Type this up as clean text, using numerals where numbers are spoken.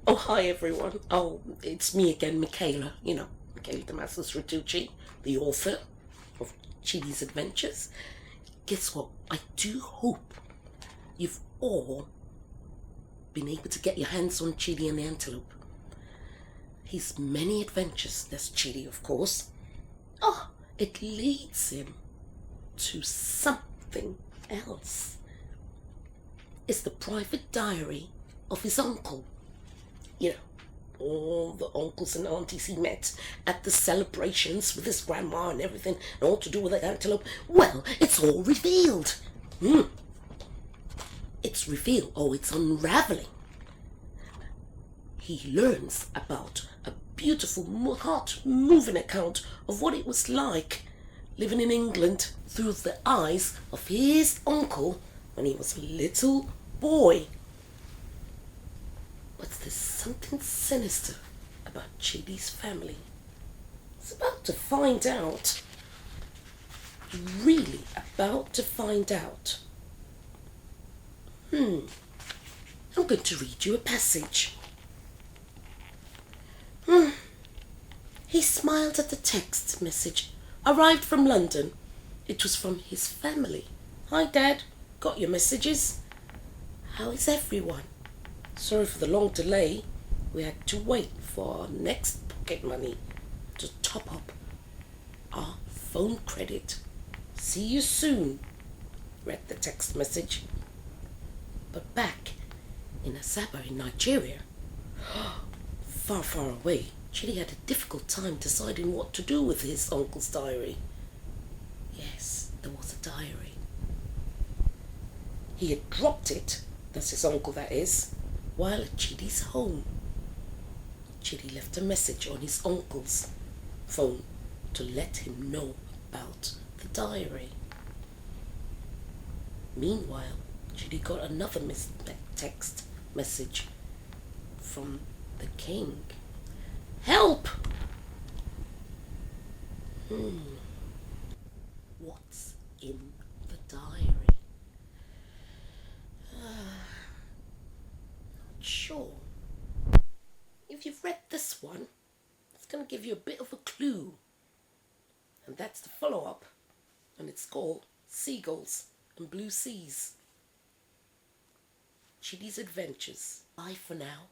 Oh, hi everyone. Oh, it's me again, Michaela. Michaela the Masters Ritucci, the author of Chili's Adventures. Guess what? I do hope you've all been able to get your hands on Chili and the Antelope. His many adventures, there's Chili, of course. Oh, it leads him to something else. It's the private diary of his uncle. All the uncles and aunties he met at the celebrations with his grandma and everything, and all to do with the antelope. Well, it's all revealed. It's revealed. Oh, it's unraveling. He learns about a beautiful, heart-moving account of what it was like living in England through the eyes of his uncle when he was a little boy. But there's something sinister about Chili's family. It's about to find out. Really about to find out. I'm going to read you a passage. He smiled at the text message. Arrived from London. It was from his family. Hi, Dad. Got your messages? How is everyone? Sorry for the long delay. We had to wait for our next pocket money to top up our phone credit. See you soon, read the text message. But back in Asaba in Nigeria, far, far away, Chili had a difficult time deciding what to do with his uncle's diary. Yes, there was a diary. He had dropped it, that's his uncle that is, while at Chili's home. Chili left a message on his uncle's phone to let him know about the diary. Meanwhile, Chili got another text message from the king. Help! What's in the diary? Sure. If you've read this one, it's going to give you a bit of a clue. And that's the follow-up. And it's called Seagulls and Blue Seas. Chili's Adventures. Bye for now.